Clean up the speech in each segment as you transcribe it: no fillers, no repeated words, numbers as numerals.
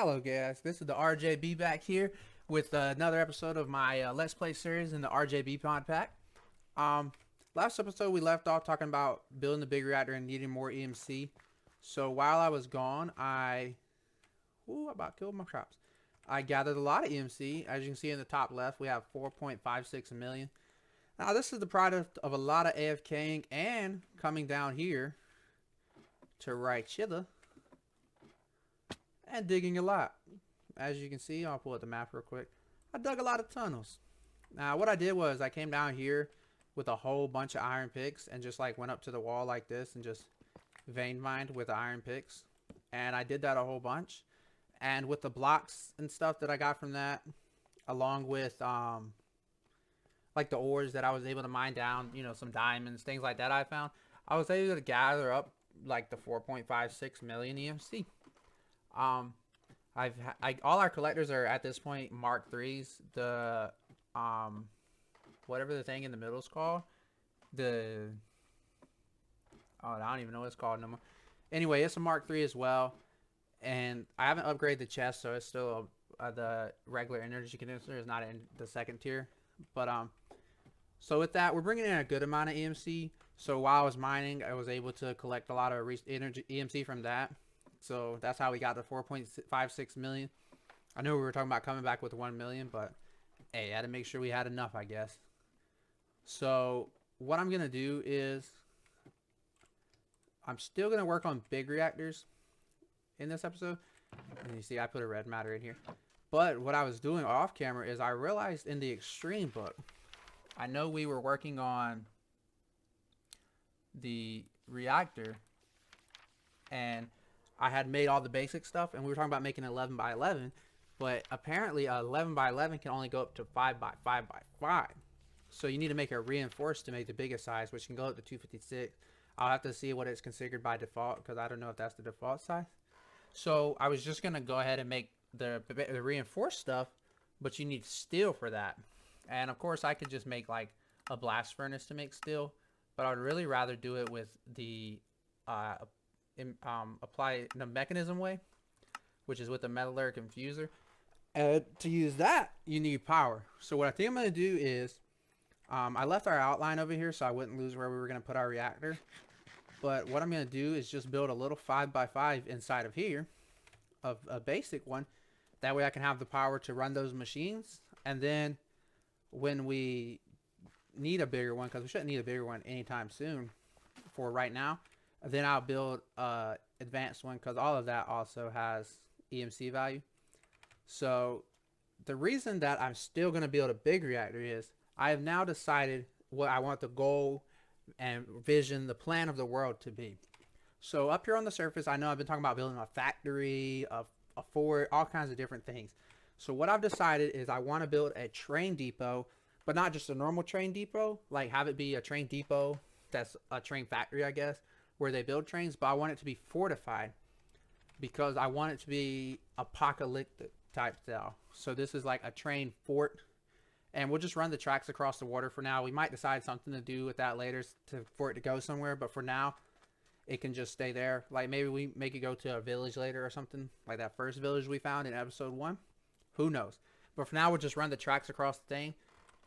Hello guys, this is the RJB back here with another episode of my Let's Play series in the RJB Pack. Um, Last episode we left off talking about building the big reactor and needing more EMC. So while I was gone, I about killed my crops. I gathered a lot of EMC. As you can see in the top left, we have 4.56 million. Now this is the product of a lot of AFKing and coming down here to right hither and digging a lot. As you can see, I'll pull up the map real quick. I dug a lot of tunnels. Now what I did was I came down here with a whole bunch of iron picks and just like went up to the wall like this and just vein mined with the iron picks. And I did that a whole bunch. And with the blocks and stuff that I got from that, along with like the ores that I was able to mine down, you know, some diamonds, things like that I found, I was able to gather up like the 4.56 million EMC. All our collectors are at this point Mark 3s. The whatever the thing in the middle is called, I don't even know what it's called no more. Anyway, it's a Mark 3 as well, and I haven't upgraded the chest, so it's still the regular energy condenser is not in the second tier. But so with that, we're bringing in a good amount of EMC. So while I was mining, I was able to collect a lot of energy EMC from that. So that's how we got the 4.56 million. I know we were talking about coming back with 1 million, but hey, I had to make sure we had enough, I guess. So what I'm going to do is I'm still going to work on big reactors in this episode. And you see I put a red matter in here. But what I was doing off camera is I realized in the Extreme book, I know we were working on the reactor and I had made all the basic stuff, and we were talking about making 11 by 11, but apparently 11 by 11 can only go up to 5 by 5 by 5. So you need to make a reinforced to make the biggest size, which can go up to 256. I'll have to see what it's configured by default because I don't know if that's the default size. So I was just gonna go ahead and make the reinforced stuff, but you need steel for that. And of course, I could just make like a blast furnace to make steel, but I would really rather do it with the apply the mechanism way, which is with the metallurgic infuser. To use that, you need power. So what I think I'm going to do is I left our outline over here so I wouldn't lose where we were going to put our reactor. But what I'm going to do is just build a little 5 by 5 inside of here, of a basic one. That way I can have the power to run those machines. And then when we need a bigger one, because we shouldn't need a bigger one anytime soon for right now, then I'll build advanced one because all of that also has EMC value. So the reason that I'm still going to build a big reactor is I have now decided what I want the goal and vision, the plan of the world to be. So up here on the surface, I know I've been talking about building a factory, a fort, all kinds of different things. So what I've decided is I want to build a train depot, but not just a normal train depot, like have it be a train depot that's a train factory, I guess, where they build trains, but I want it to be fortified because I want it to be apocalyptic type style. So this is like a train fort, and we'll just run the tracks across the water for now. We might decide something to do with that later for it to go somewhere, but for now it can just stay there. Like maybe we make it go to a village later or something, like that first village we found in episode 1. Who knows? But for now we'll just run the tracks across the thing.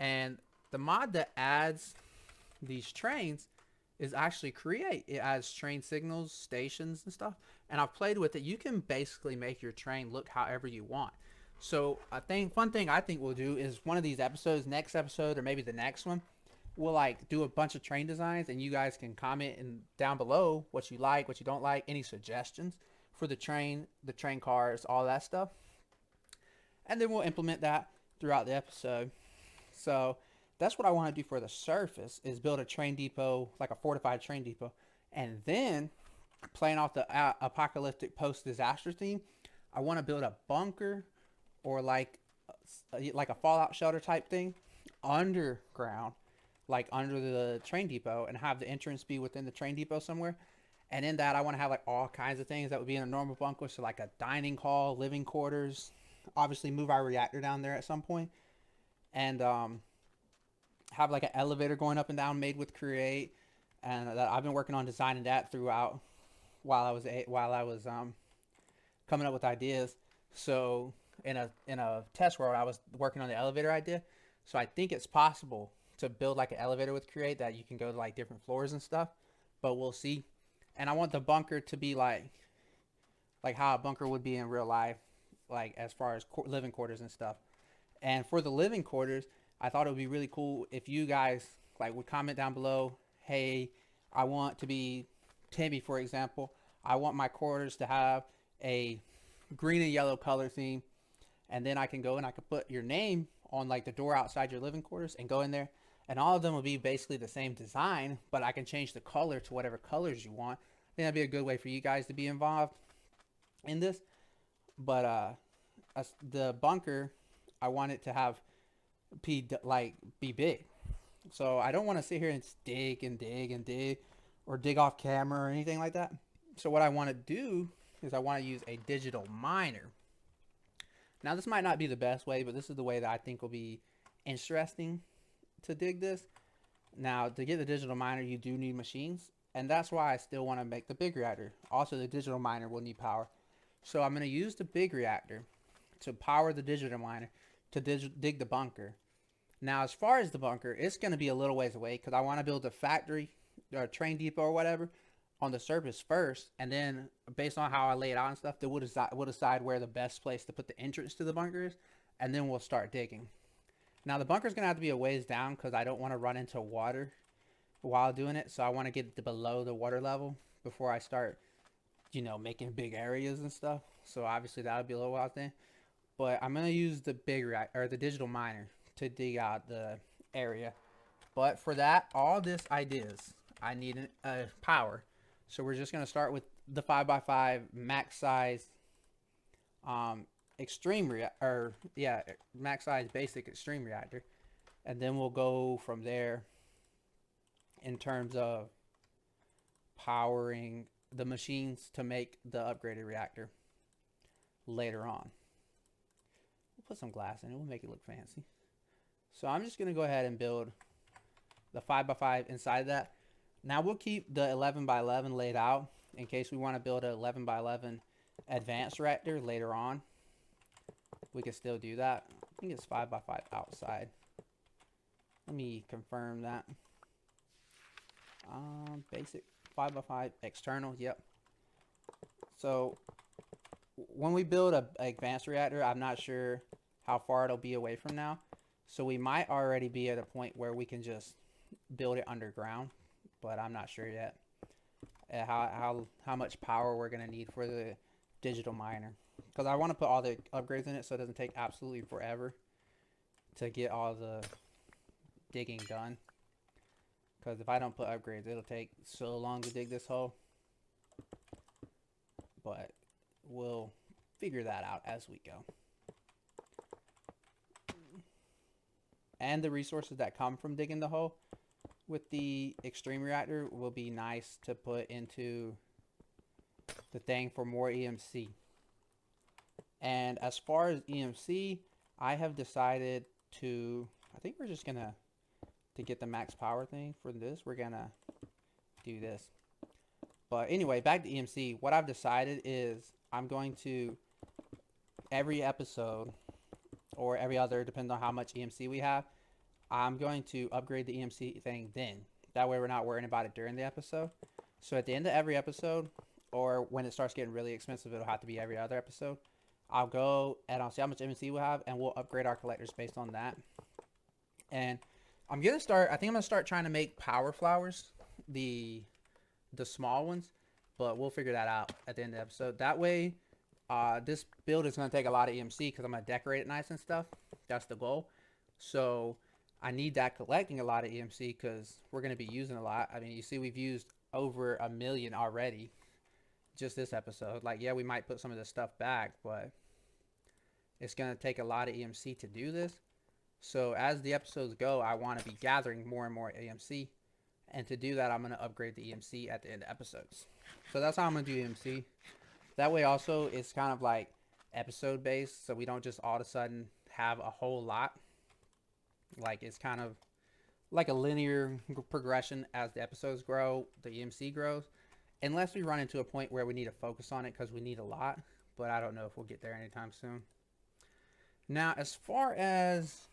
And the mod that adds these trains is actually create. It adds train signals, stations and stuff, and I've played with it. You can basically make your train look however you want. So I think one thing I think we'll do is one of these episodes, next episode or maybe the next one, we'll like do a bunch of train designs, and you guys can comment down below what you like, what you don't like, any suggestions for the train cars, all that stuff, and then we'll implement that throughout the episode. So that's what I want to do for the surface, is build a train depot, like a fortified train depot. And then, playing off the apocalyptic post-disaster theme, I want to build a bunker or like a fallout shelter type thing underground, like under the train depot, and have the entrance be within the train depot somewhere. And in that, I want to have like all kinds of things that would be in a normal bunker. So like a dining hall, living quarters, obviously move our reactor down there at some point. And have like an elevator going up and down made with Create, and that I've been working on designing that throughout while I was coming up with ideas. So in a test world, I was working on the elevator idea. So I think it's possible to build like an elevator with Create that you can go to like different floors and stuff. But we'll see. And I want the bunker to be like how a bunker would be in real life, like as far as living quarters and stuff. And for the living quarters, I thought it would be really cool if you guys like would comment down below, hey, I want to be Timmy, for example. I want my quarters to have a green and yellow color theme, and then I can go and I can put your name on like the door outside your living quarters and go in there, and all of them will be basically the same design, but I can change the color to whatever colors you want. I think that'd be a good way for you guys to be involved in this. But the bunker, I want it to have be big. So I don't want to sit here and dig and dig and dig or dig off camera or anything like that. So what I want to do is I want to use a digital miner. Now this might not be the best way, but this is the way that I think will be interesting to dig this. Now to get the digital miner, you do need machines, and that's why I still want to make the big reactor. Also, the digital miner will need power. So I'm going to use the big reactor to power the digital miner to dig the bunker. Now, as far as the bunker, it's going to be a little ways away because I want to build a factory or a train depot or whatever on the surface first, and then based on how I lay it out and stuff, then we'll decide where the best place to put the entrance to the bunker is, and then we'll start digging. Now, the bunker's going to have to be a ways down because I don't want to run into water while doing it, so I want to get below the water level before I start, you know, making big areas and stuff. So obviously that'll be a little while then. But I'm going to use the the digital miner to dig out the area. But for that, all this ideas, I need power. So we're just going to start with the 5x5 max size max size basic extreme reactor. And then we'll go from there in terms of powering the machines to make the upgraded reactor later on. We'll put some glass in it. We'll make it look fancy. So I'm just going to go ahead and build the 5x5 inside that. Now we'll keep the 11x11 laid out in case we want to build an 11x11 advanced reactor later on. We can still do that. I think it's 5x5 outside. Let me confirm that. Basic 5x5 external. Yep. So when we build an advanced reactor, I'm not sure how far it'll be away from now. So we might already be at a point where we can just build it underground, but I'm not sure yet how much power we're gonna need for the digital miner, because I want to put all the upgrades in it so it doesn't take absolutely forever to get all the digging done. Because if I don't put upgrades, it'll take so long to dig this hole. But we'll figure that out as we go. And the resources that come from digging the hole with the extreme reactor will be nice to put into the thing for more EMC. And as far as EMC, I have decided to, I think we're just gonna, to get the max power thing for this, we're gonna do this. But anyway, back to EMC. What I've decided is I'm going to, every episode or every other, depending on how much EMC we have, I'm going to upgrade the EMC thing then. That way we're not worrying about it during the episode. So at the end of every episode, or when it starts getting really expensive, it'll have to be every other episode, I'll go and I'll see how much EMC we'll have, and we'll upgrade our collectors based on that. And I'm going to start, I think I'm going to start trying to make power flowers, the small ones, but we'll figure that out at the end of the episode. That way, this build is going to take a lot of EMC because I'm going to decorate it nice and stuff. That's the goal. So I need that collecting a lot of EMC because we're going to be using a lot. I mean, you see we've used over 1 million already just this episode. Like, yeah, we might put some of this stuff back, but it's going to take a lot of EMC to do this. So as the episodes go, I want to be gathering more and more EMC. And to do that, I'm going to upgrade the EMC at the end of episodes. So that's how I'm going to do EMC. That way also, it's kind of like episode based. So we don't just all of a sudden have a whole lot. Like, it's kind of like a linear progression as the episodes grow, the EMC grows. Unless we run into a point where we need to focus on it because we need a lot. but I don't know if we'll get there anytime soon. Now, as far as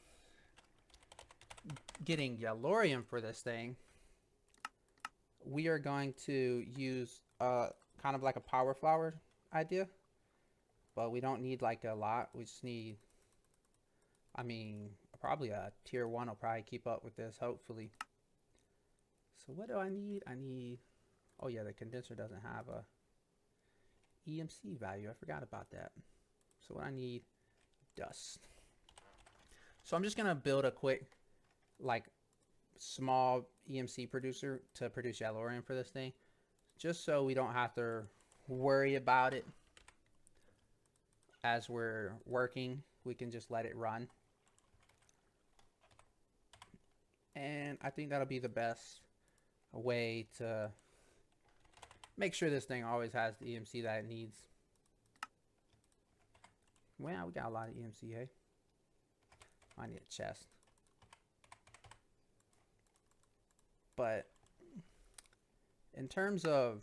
getting yellorium for this thing, we are going to use kind of like a power flower idea, but we don't need like a lot. We just need, I mean, probably a tier 1 will probably keep up with this, hopefully. So what do I need? I need, oh yeah, the condenser doesn't have a EMC value. I forgot about that. So what I need, dust. So I'm just gonna build a quick, like, small EMC producer to produce yellorium for this thing, just so we don't have to worry about it as we're working. We can just let it run, and I think that'll be the best way to make sure this thing always has the EMC that it needs. Well, we got a lot of EMC, hey? I need a chest. But in terms of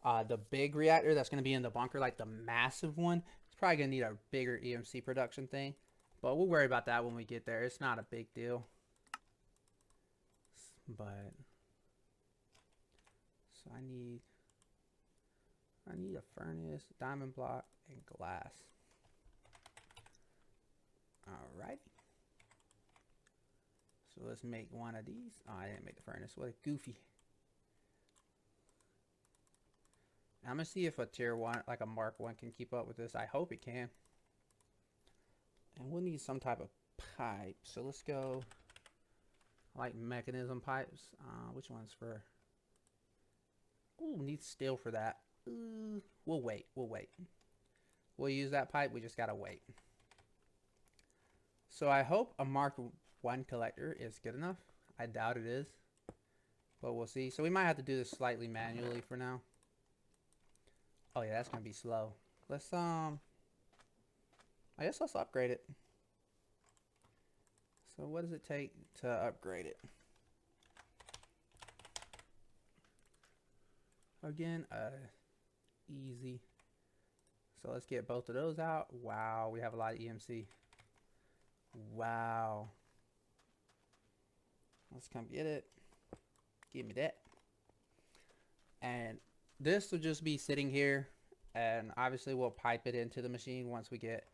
the big reactor that's going to be in the bunker, like the massive one, it's probably going to need a bigger EMC production thing. But we'll worry about that when we get there. It's not a big deal. But so I need a furnace, diamond block, and glass. Alrighty. So let's make one of these. Oh, I didn't make the furnace. What a goofy. I'm gonna see if a tier 1, like a Mark 1, can keep up with this. I hope it can. And we'll need some type of pipe. So let's go, like, mechanism pipes. Which one's for? Ooh, need steel for that. We'll wait. We'll use that pipe. We just gotta wait. So I hope a Mark 1 collector is good enough. I doubt it is, but we'll see. So we might have to do this slightly manually for now. Oh yeah, that's gonna be slow. Let's I guess let's upgrade it. So what does it take to upgrade it? Again, easy. So let's get both of those out. Wow, we have a lot of EMC. Wow. Let's come get it. Give me that. And this will just be sitting here, and obviously we'll pipe it into the machine once we get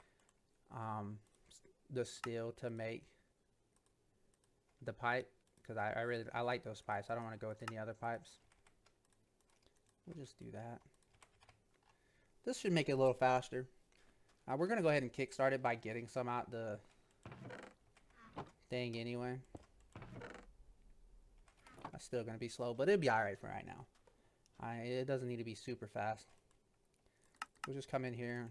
the steel to make the pipe, because I like those pipes. I don't want to go with any other pipes. We'll just do that. This should make it a little faster. We're gonna go ahead and kickstart it by getting some out the thing anyway. That's still gonna be slow, but it'll be alright for right now. It doesn't need to be super fast. We'll just come in here,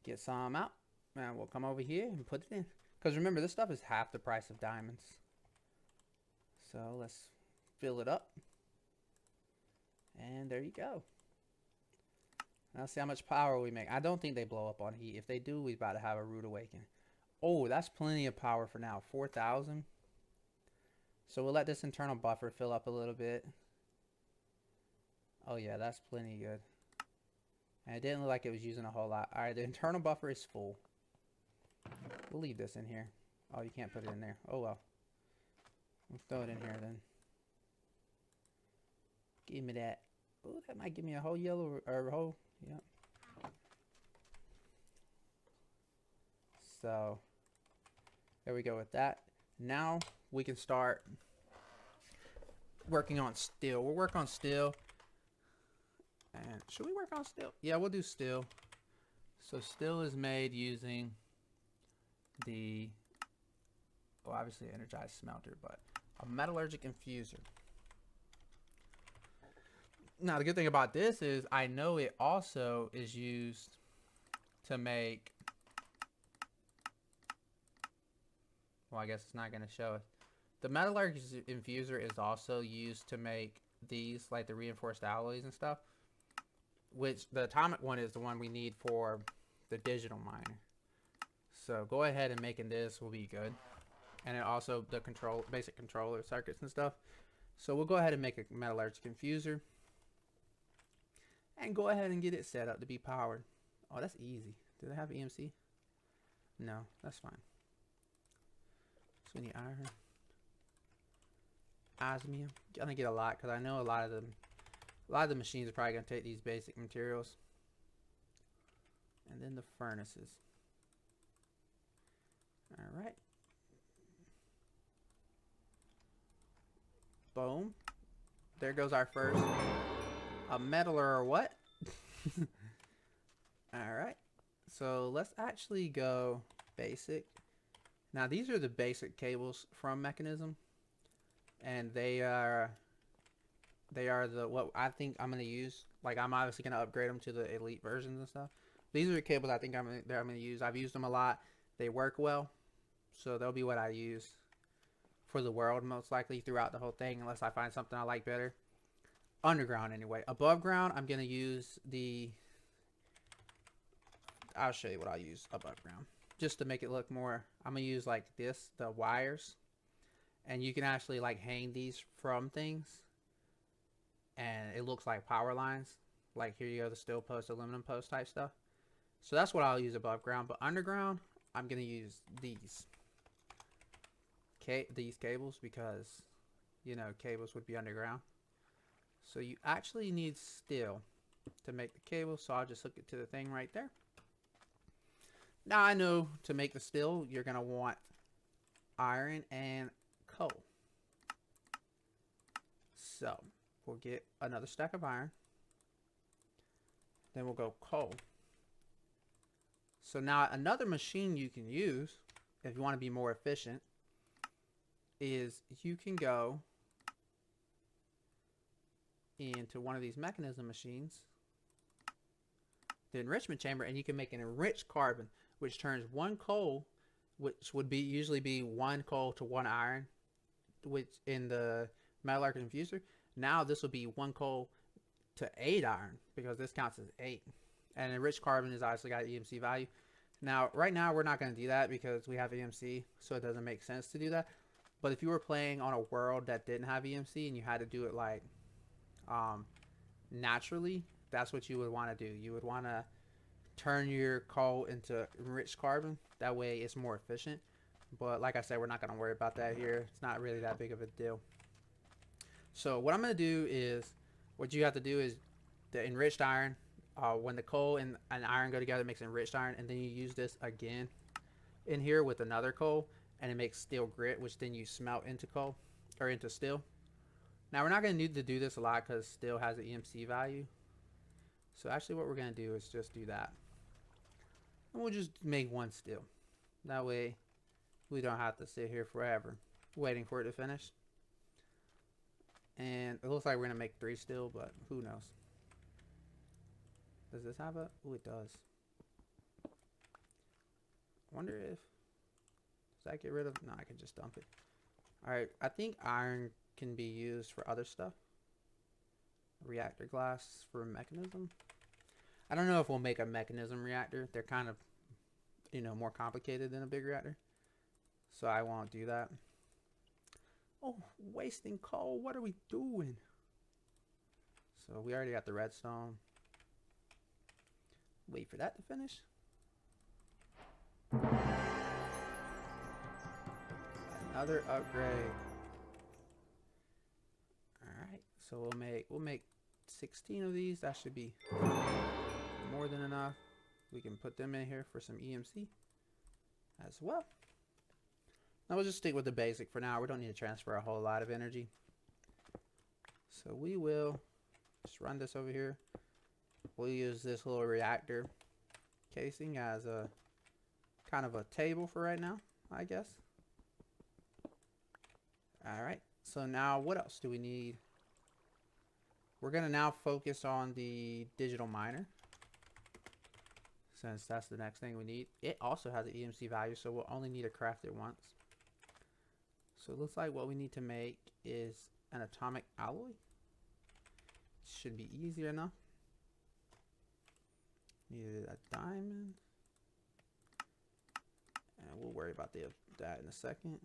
get some out, and we'll come over here and put it in. Because remember, this stuff is half the price of diamonds. So let's fill it up. And there you go. Now see how much power we make. I don't think they blow up on heat. If they do, we're about to have a rude awakening. Oh, that's plenty of power for now. 4,000. So we'll let this internal buffer fill up a little bit. Oh yeah, that's plenty good. And it didn't look like it was using a whole lot. Alright, the internal buffer is full. We'll leave this in here. Oh, you can't put it in there. Oh well. We'll throw it in here then. Give me that. Oh, that might give me a whole yellow, or a whole, yep. So, there we go with that. Now, we can start working on steel. We'll work on steel. And should we work on steel? Yeah, we'll do steel. So steel is made using the, well, obviously energized smelter, but a metallurgic infuser. Now the good thing about this is I know it also is used to make, well, I guess it's not going to show it. The metallurgic infuser is also used to make these, like the reinforced alloys and stuff, which the atomic one is the one we need for the digital miner. So go ahead and making this will be good. And it also the basic controller circuits and stuff. So we'll go ahead and make a metallurgic infuser. and go ahead and get it set up to be powered. Oh, that's easy. Do they have EMC? No, that's fine. So we need iron, osmium. Gonna get a lot because I know a lot of the machines are probably gonna take these basic materials. And then the furnaces. All right. Boom. There goes our first. A metaler or what? All right. So let's actually go basic. Now these are the basic cables from Mechanism, and they are the what I think I'm gonna use. Like I'm obviously gonna upgrade them to the elite versions and stuff. These are the cables I think I'm gonna use. I've used them a lot. They work well, so they'll be what I use for the world most likely throughout the whole thing, unless I find something I like better. Underground anyway. Above ground, I'm gonna use the. I'll show you what I'll use above ground, just to make it look more. I'm gonna use like this, the wires, and you can actually like hang these from things, and it looks like power lines. Like here you go, the steel post, aluminum post type stuff. So that's what I'll use above ground. But underground, I'm gonna use these. These cables because, you know, cables would be underground. So you actually need steel to make the cable, so I'll just hook it to the thing right there. Now I know to make the steel, you're going to want iron and coal. So we'll get another stack of iron. Then we'll go coal. So now another machine you can use, if you want to be more efficient, is you can go into one of these Mechanism machines, the enrichment chamber, and you can make an enriched carbon, which turns one coal, which would be usually be one coal to one iron, which in the metal infuser. Now this will be one coal to 8 iron because this counts as 8, and enriched carbon is obviously got EMC value. Now right now we're not going to do that because we have EMC, so it doesn't make sense to do that. But if you were playing on a world that didn't have EMC and you had to do it like naturally, that's what you would want to do. You would want to turn your coal into enriched carbon. That way it's more efficient. But like I said, we're not going to worry about that here. It's not really that big of a deal. So what I'm going to do is, what you have to do is the enriched iron, when the coal and iron go together, it makes enriched iron, and then you use this again in here with another coal, and it makes steel grit, which then you smelt into coal or into steel. Now we're not going to need to do this a lot because steel has an EMC value. So actually what we're going to do is just do that. And we'll just make one steel. That way we don't have to sit here forever waiting for it to finish. And it looks like we're going to make 3 steel, but who knows. Does this have a... Oh, it does. I wonder if... Does that get rid of... No, I can just dump it. Alright, I think iron can be used for other stuff. Reactor glass for Mechanism. I don't know if we'll make a Mechanism reactor. They're kind of, you know, more complicated than a big reactor. So I won't do that. Oh, wasting coal. What are we doing? So we already got the redstone. Wait for that to finish. Another upgrade. Alright, so we'll make 16 of these. That should be more than enough. We can put them in here for some EMC as well. Now we'll just stick with the basic for now. We don't need to transfer a whole lot of energy. So we will just run this over here. We'll use this little reactor casing as a kind of a table for right now, I guess. Alright, so now what else do we need? We're going to now focus on the digital miner, since that's the next thing we need. It also has an EMC value, so we'll only need to craft it once. So it looks like what we need to make is an atomic alloy. Should be easy enough. Need a diamond. And we'll worry about that in a second.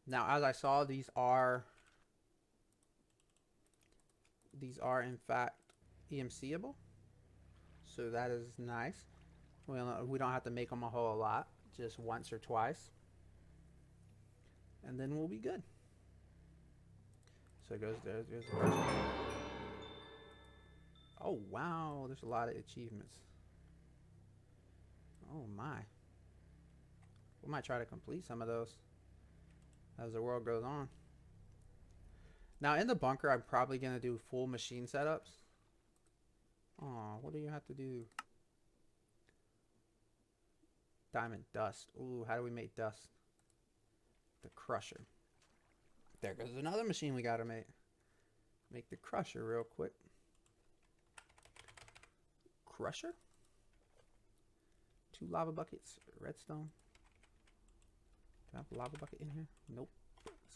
Now, as I saw, these are in fact EMCable. So that is nice. We don't have to make them a whole lot, just once or twice. And then we'll be good. So it goes there. There's the first one. Oh, wow. There's a lot of achievements. Oh, my. We might try to complete some of those as the world goes on. Now, in the bunker, I'm probably going to do full machine setups. Oh, what do you have to do? Diamond dust. Ooh, how do we make dust? The crusher. There goes another machine we got to make. Make the crusher real quick. Crusher. 2 lava buckets. Redstone. Do I have a lava bucket in here? Nope.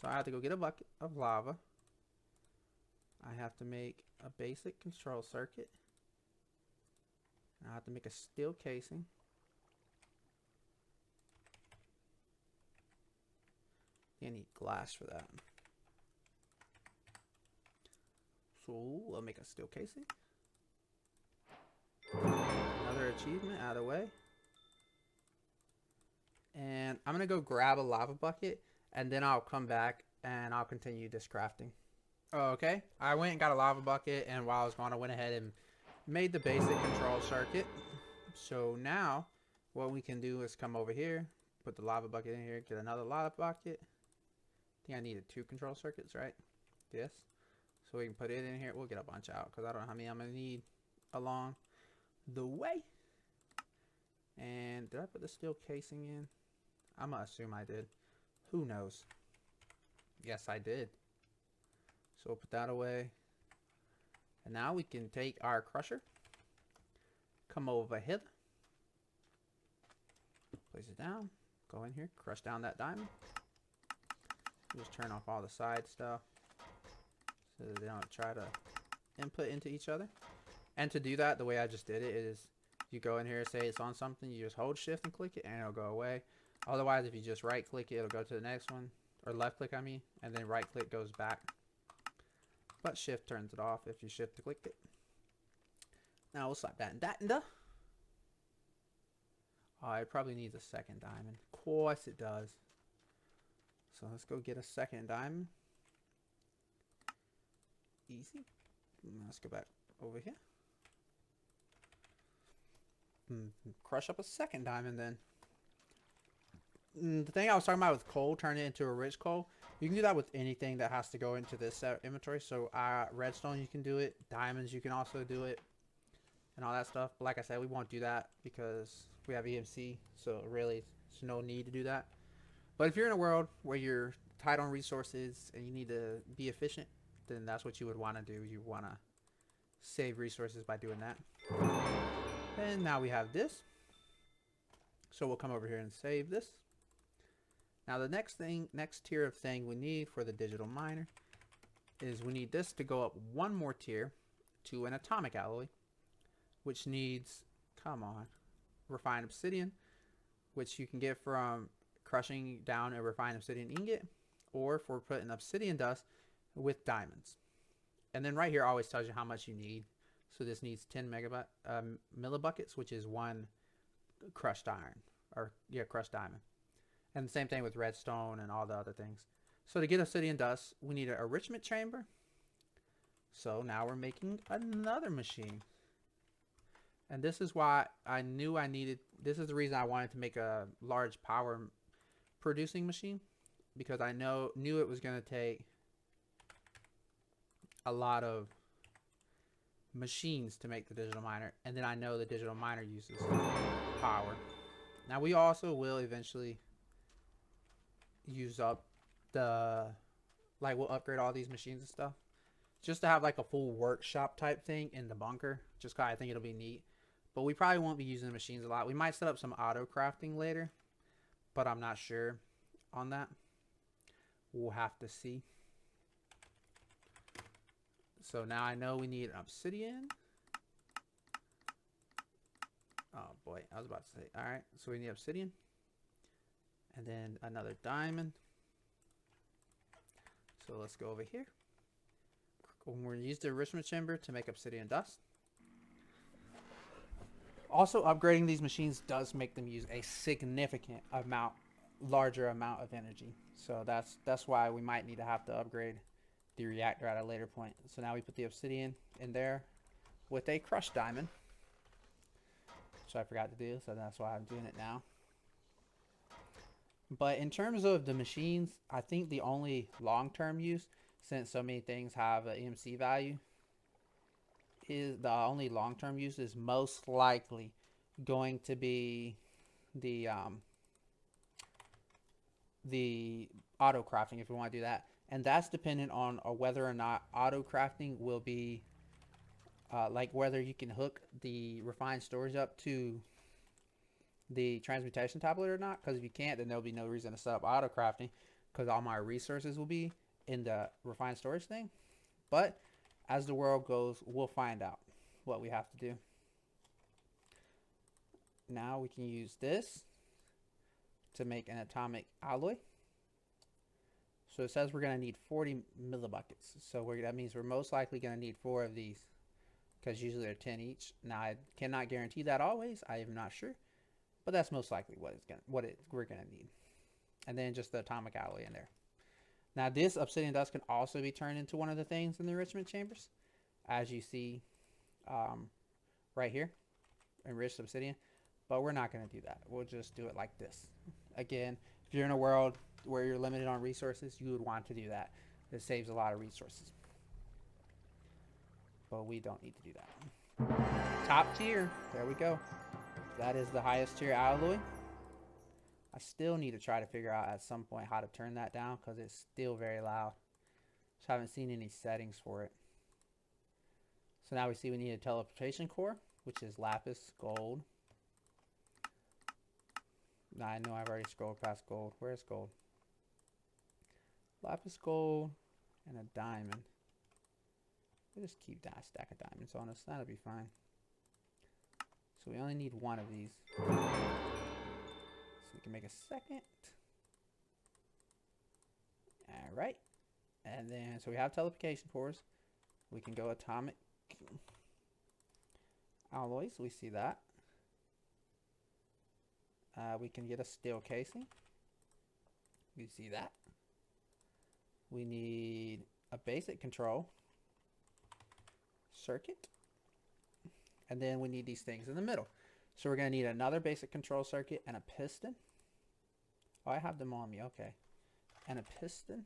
So I have to go get a bucket of lava. I have to make a basic control circuit. I have to make a steel casing. I need glass for that. So I'll make a steel casing. Another achievement out of the way. And I'm gonna go grab a lava bucket, and then I'll come back and I'll continue this crafting. Okay, I went and got a lava bucket, and while I was gone, I went ahead and made the basic control circuit. So now what we can do is come over here, put the lava bucket in here, get another lava bucket. I think I needed 2 control circuits, right? This. So we can put it in here. We'll get a bunch out because I don't know how many I'm going to need along the way. And did I put the steel casing in? I'm going to assume I did. Who knows? Yes, I did. So we'll put that away. And now we can take our crusher. Come over here. Place it down. Go in here. Crush down that diamond. Just turn off all the side stuff so that they don't try to input into each other. And to do that, the way I just did it is you go in here, say it's on something, you just hold shift and click it and it'll go away. Otherwise, if you just right click it, it'll go to the next one, or left click I mean, and then right click goes back. But shift turns it off if you shift to click it. Now we'll slap that in the. Oh, it probably needs a second diamond. Of course it does. So let's go get a second diamond. Easy. Let's go back over here. Crush up a second diamond then. The thing I was talking about with coal, turn it into a rich coal. You can do that with anything that has to go into this inventory. So redstone, you can do it. Diamonds, you can also do it. And all that stuff. But like I said, we won't do that because we have EMC. So really, there's no need to do that. But if you're in a world where you're tight on resources and you need to be efficient, then that's what you would want to do. You want to save resources by doing that. And now we have this. So we'll come over here and save this. Now the next tier of thing we need for the digital miner is we need this to go up one more tier to an atomic alloy, which needs, come on, refined obsidian, which you can get from crushing down a refined obsidian ingot, or for putting obsidian dust with diamonds. And then right here always tells you how much you need. So this needs 10 millibuckets, which is 1 crushed iron, or yeah, crushed diamond. And the same thing with redstone and all the other things. So to get obsidian dust, we need an enrichment chamber. So now we're making another machine. And this is why I knew I needed, this is the reason I wanted to make a large power producing machine. Because I knew it was going to take a lot of machines to make the digital miner. And then I know the digital miner uses power. Now we also will eventually use up the, like we'll upgrade all these machines and stuff just to have like a full workshop type thing in the bunker, just cause I think it'll be neat. But we probably won't be using the machines a lot. We might set up some auto crafting later, but I'm not sure on that. We'll have to see. So now I know we need obsidian. Oh boy, I was about to say, all right, so we need obsidian. And then another diamond. So let's go over here. We're going to use the enrichment chamber to make obsidian dust. Also, upgrading these machines does make them use a significant larger amount of energy. So that's why we might need to have to upgrade the reactor at a later point. So now we put the obsidian in there with a crushed diamond. So I forgot to do, so that's why I'm doing it now. But in terms of the machines, I think the only long-term use, since so many things have an EMC value, is most likely going to be the auto crafting, if we want to do that, and that's dependent on whether or not auto crafting will be like whether you can hook the refined storage up to the transmutation tablet or not. Because if you can't, then there'll be no reason to set up auto crafting, because all my resources will be in the refined storage thing. But as the world goes, we'll find out what we have to do. Now we can use this to make an atomic alloy. So it says we're going to need 40 millibuckets. So that means we're most likely going to need 4 of these, because usually they're 10 each. Now I cannot guarantee that always. I am not sure, but that's most likely we're going to need. And then just the atomic alloy in there. Now this obsidian dust can also be turned into one of the things in the enrichment chambers, as you see right here, enriched obsidian. But we're not going to do that. We'll just do it like this. Again, if you're in a world where you're limited on resources, you would want to do that. It saves a lot of resources. But we don't need to do that. Top tier. There we go. That is the highest tier alloy. I still need to try to figure out at some point how to turn that down, because it's still very loud. Just haven't seen any settings for it. So now we see we need a teleportation core, which is lapis gold. Now I know I've already scrolled past gold. Where's gold? Lapis gold and a diamond. We'll just keep that stack of diamonds on us. That'll be fine. So we only need 1 of these. So we can make a second. Alright. And then, so we have teleportation cores. We can go atomic alloys. We see that. We can get a steel casing. We see that. We need a basic control circuit. And then we need these things in the middle. So we're going to need another basic control circuit and a piston. Oh, I have them on me. Okay. And a piston.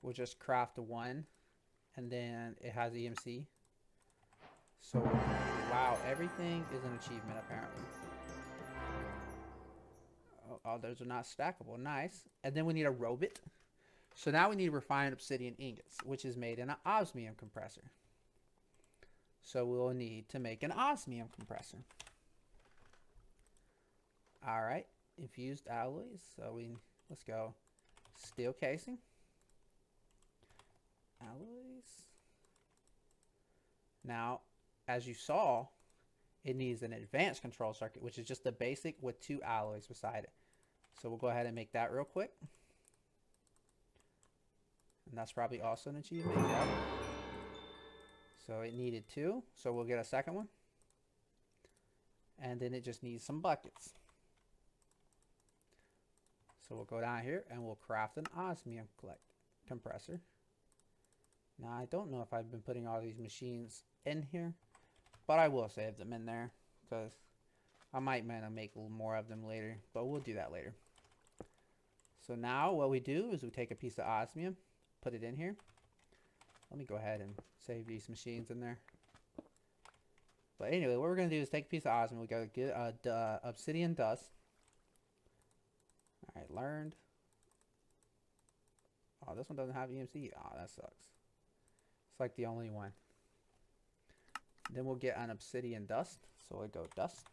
We'll just craft 1. And then it has EMC. So, wow, everything is an achievement apparently. Oh, those are not stackable. Nice. And then we need a robot. So now we need refined obsidian ingots, which is made in an osmium compressor. So we'll need to make an osmium compressor. Alright, infused alloys. So let's go steel casing. Alloys. Now, as you saw, it needs an advanced control circuit, which is just the basic with 2 alloys beside it. So we'll go ahead and make that real quick. And that's probably also an achievement. Yeah. So it needed 2. So we'll get a second one. And then it just needs some buckets. So we'll go down here and we'll craft an osmium compressor. Now I don't know if I've been putting all these machines in here, but I will save them in there because I might make a little more of them later, but we'll do that later. So now what we do is we take a piece of osmium, put it in here. Let me go ahead and save these machines in there. But anyway, what we're going to do is take a piece of osmium. We got to get obsidian dust. Alright, learned. Oh, this one doesn't have EMC. Oh, that sucks. It's like the only one. Then we'll get an obsidian dust. So we go dust.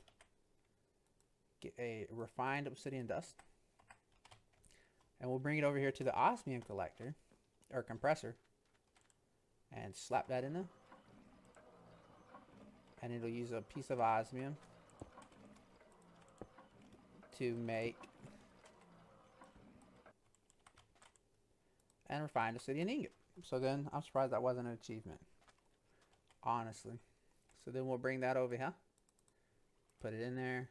Get a refined obsidian dust. And we'll bring it over here to the osmium collector, or compressor. And slap that in there. And it'll use a piece of osmium to make and refined obsidian ingot. So then I'm surprised that wasn't an achievement, honestly. So then we'll bring that over here. put it in there.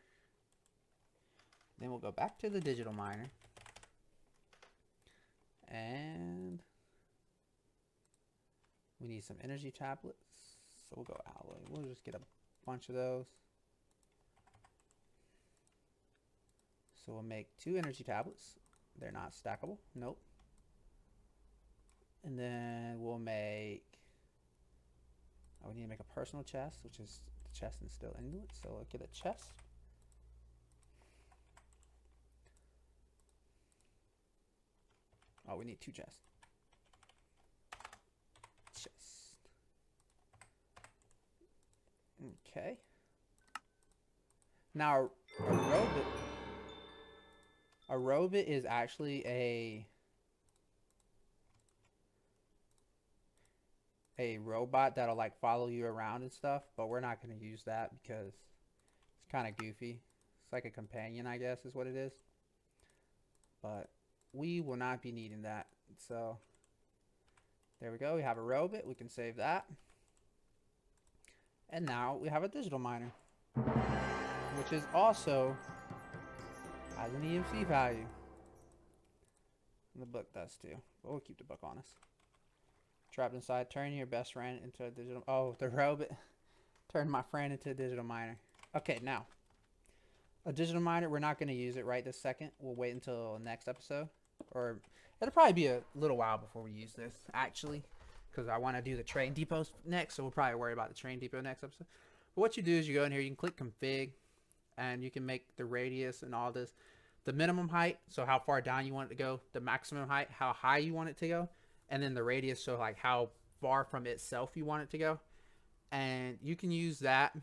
Then we'll go back to the digital miner. And we need some energy tablets. So we'll go alloy. We'll just get a bunch of those. So we'll make 2 energy tablets. They're not stackable. Nope. And then we'll make... Oh, we need to make a personal chest, which is the chest and still into it. So we'll get a chest. Oh, we need 2 chests. Chest. Okay. Now, a robot is actually a robot that'll like follow you around and stuff, but we're not going to use that because it's kind of goofy. It's like a companion, I guess, is what it is. But we will not be needing that. So there we go. We have a robot. We can save that. And now we have a digital miner, which is also has an EMC value. And the book does too. But we'll keep the book on us. Trapped inside, turn your best friend into a digital... Oh, the robot turned my friend into a digital miner. Okay, now. A digital miner, we're not going to use it right this second. We'll wait until next episode. Or it'll probably be a little while before we use this, actually. Because I want to do the train depots next. So we'll probably worry about the train depot next episode. But what you do is you go in here, you can click config. And you can make the radius and all this. The minimum height, so how far down you want it to go. The maximum height, how high you want it to go. And then the radius, so like how far from itself you want it to go. And you can use that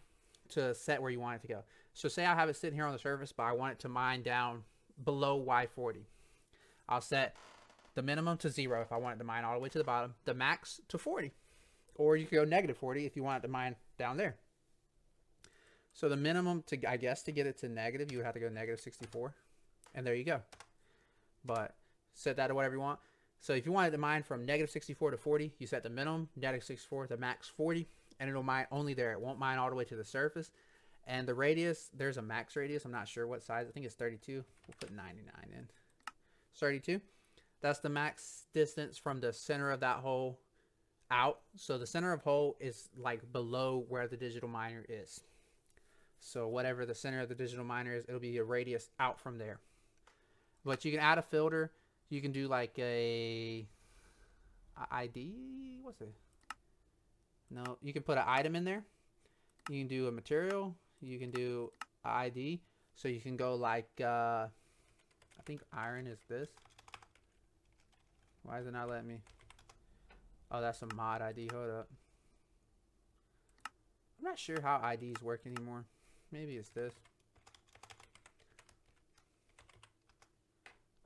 to set where you want it to go. So say I have it sitting here on the surface, but I want it to mine down below Y40. I'll set the minimum to 0 if I want it to mine all the way to the bottom. The max to 40. Or you could go negative 40 if you want it to mine down there. So the minimum, to I guess, to get it to negative, you would have to go negative 64. And there you go. But set that to whatever you want. So if you wanted to mine from negative 64 to 40, you set the minimum, negative 64, the max 40, and it'll mine only there. It won't mine all the way to the surface. And the radius, there's a max radius. I'm not sure what size. I think it's 32. We'll put 99 in. 32. That's the max distance from the center of that hole out. So the center of hole is like below where the digital miner is. So whatever the center of the digital miner is, it'll be a radius out from there. But you can add a filter. You can do like a ID. What's it? No, you can put an item in there. You can do a material. You can do an ID. So you can go like, I think iron is this. Why is it not letting me? Oh, that's a mod ID. Hold up. I'm not sure how IDs work anymore. Maybe it's this.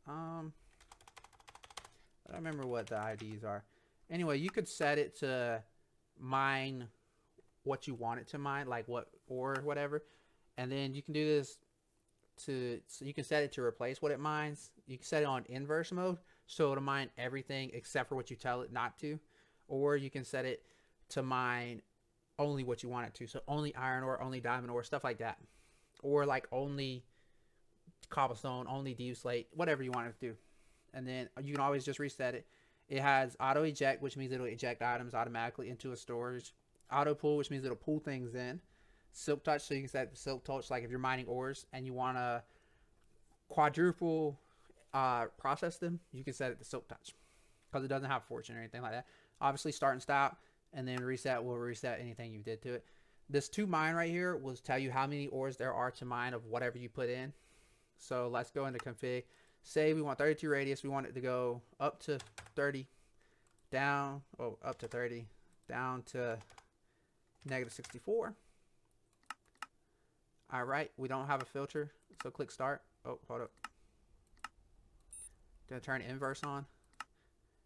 I don't remember what the IDs are. Anyway, you could set it to mine what you want it to mine, like what or whatever. And then you can do this to, so you can set it to replace what it mines. You can set it on inverse mode, so it'll mine everything except for what you tell it not to. Or you can set it to mine only what you want it to. So only iron ore, only diamond ore, stuff like that. Or like only cobblestone, only deep slate, whatever you want it to do. And then you can always just reset it. It has auto eject, which means it'll eject items automatically into a storage. Auto pull, which means it'll pull things in. Silk touch, so you can set silk touch, like if you're mining ores and you want to quadruple process them, you can set it to silk touch because it doesn't have fortune or anything like that. Obviously start and stop, and then reset will reset anything you did to it. This to mine right here will tell you how many ores there are to mine of whatever you put in. So let's go into config. Say we want 32 radius. We want it to go up to 30, down, oh, up to 30, down to negative 64. All right, we don't have a filter, so click start. Oh, hold up. Gonna turn inverse on.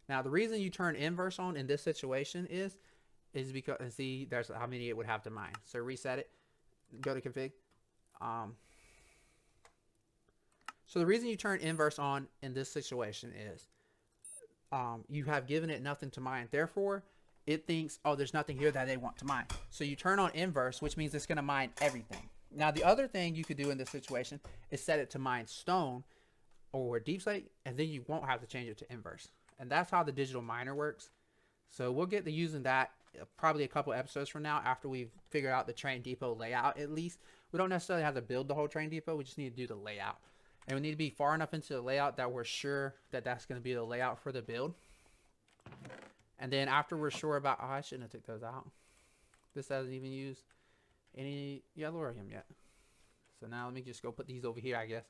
Now the reason you turn inverse on in this situation is because, see, there's how many it would have to mine. So reset it, go to config. So the reason you turn inverse on in this situation is you have given it nothing to mine. Therefore, it thinks, oh, there's nothing here that they want to mine. So you turn on inverse, which means it's going to mine everything. Now, the other thing you could do in this situation is set it to mine stone or deep slate, and then you won't have to change it to inverse. And that's how the digital miner works. So we'll get to using that probably a couple episodes from now after we've figured out the train depot layout at least. We don't necessarily have to build the whole train depot. We just need to do the layout. And we need to be far enough into the layout that we're sure that that's going to be the layout for the build. And then after we're sure about... Oh, I shouldn't have took those out. This hasn't even used any yellorium yet. So now let me just go put these over here, I guess.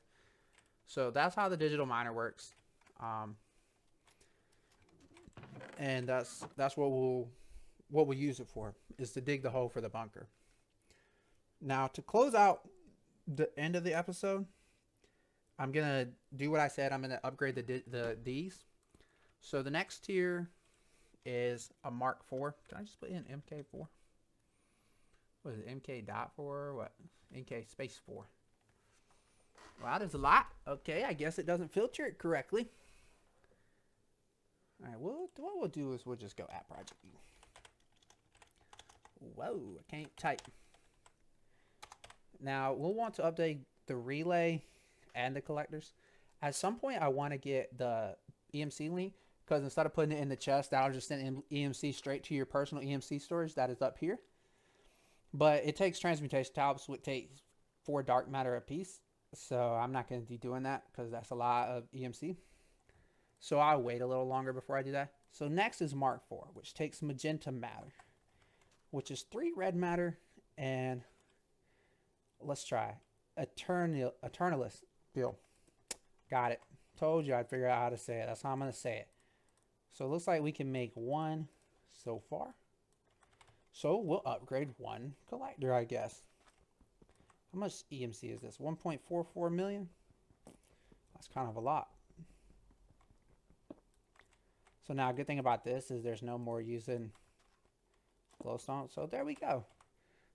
So that's how the digital miner works. And that's what we'll use it for, is to dig the hole for the bunker. Now, to close out the end of the episode, I'm gonna do what I said. I'm gonna upgrade these. So the next tier is a Mark IV. Can I just put in MK4? What is it? MK.4 or what? MK space 4. Wow, there's a lot. Okay, I guess it doesn't filter it correctly. All right, well, what we'll do is we'll just go at Project B. Whoa, I can't type. Now, we'll want to update the relay and the collectors. At some point, I want to get the EMC link, because instead of putting it in the chest, that'll just send EMC straight to your personal EMC storage that is up here. But it takes transmutation tablets, which takes 4 dark matter a piece. So I'm not going to be doing that because that's a lot of EMC. So I'll wait a little longer before I do that. So next is Mark IV, which takes magenta matter, which is 3 red matter, and let's try Eternalis Bill. Got it. Told you I'd figure out how to say it. That's how I'm going to say it. So it looks like we can make 1 so far. So we'll upgrade 1 collector, I guess. How much EMC is this? 1.44 million? That's kind of a lot. So now, a good thing about this is there's no more using glowstone. So there we go.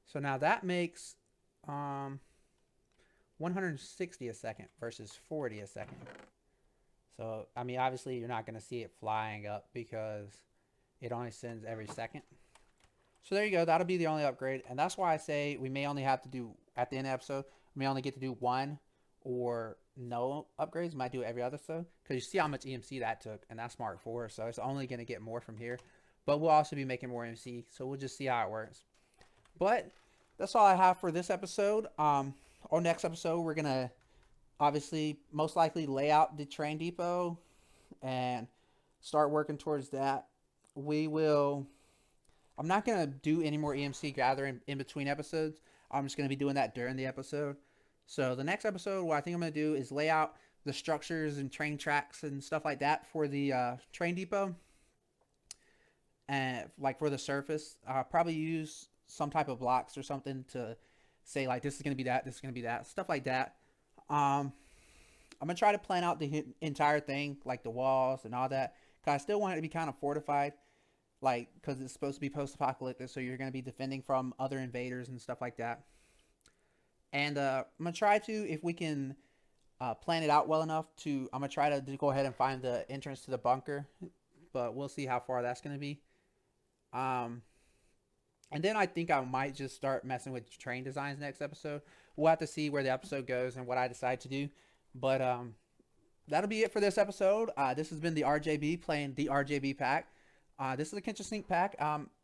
So now that makes 160 a second versus 40 a second. So, I mean, obviously you're not going to see it flying up because it only sends every second. So there you go. That'll be the only upgrade. And that's why I say we may only have to do, at the end of the episode, we may only get to do 1 or no upgrades. We might do it every other episode. Because you see how much EMC that took. And that's Mark IV. So it's only going to get more from here. But we'll also be making more EMC. So we'll just see how it works. But that's all I have for this episode. On next episode, we're going to obviously most likely lay out the train depot and start working towards that. I'm not going to do any more EMC gathering in between episodes. I'm just going to be doing that during the episode. So the next episode, what I think I'm going to do is lay out the structures and train tracks and stuff like that for the train depot. And like for the surface, probably use some type of blocks or something to say like, this is going to be that, this is going to be that, stuff like that. I'm going to try to plan out the entire thing, like the walls and all that. Because I still want it to be kind of fortified. Like, because it's supposed to be post-apocalyptic, so you're going to be defending from other invaders and stuff like that. And I'm going to try to, if we can plan it out well enough, I'm going to try to go ahead and find the entrance to the bunker. But we'll see how far that's going to be. And then I think I might just start messing with train designs next episode. We'll have to see where the episode goes and what I decide to do. But that'll be it for this episode. This has been the RJB playing the RJB Pack. This is a Kitchen Sink pack.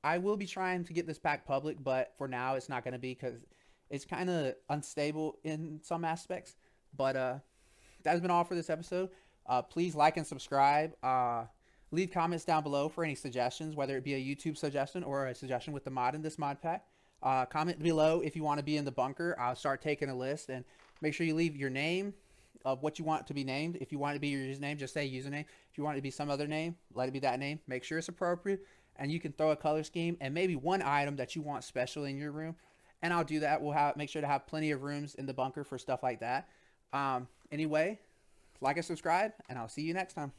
I will be trying to get this pack public, but for now it's not going to be because it's kind of unstable in some aspects. But that has been all for this episode. Please like and subscribe. Leave comments down below for any suggestions, whether it be a YouTube suggestion or a suggestion with the mod in this mod pack. Comment below if you want to be in the bunker. I'll start taking a list, and make sure you leave your name of what you want to be named. If you want it to be your username, just say username. If you want it to be some other name, let it be that name. Make sure it's appropriate, and you can throw a color scheme and maybe one item that you want special in your room, and I'll do that. We'll make sure to have plenty of rooms in the bunker for stuff like that. Anyway, like and subscribe, and I'll see you next time.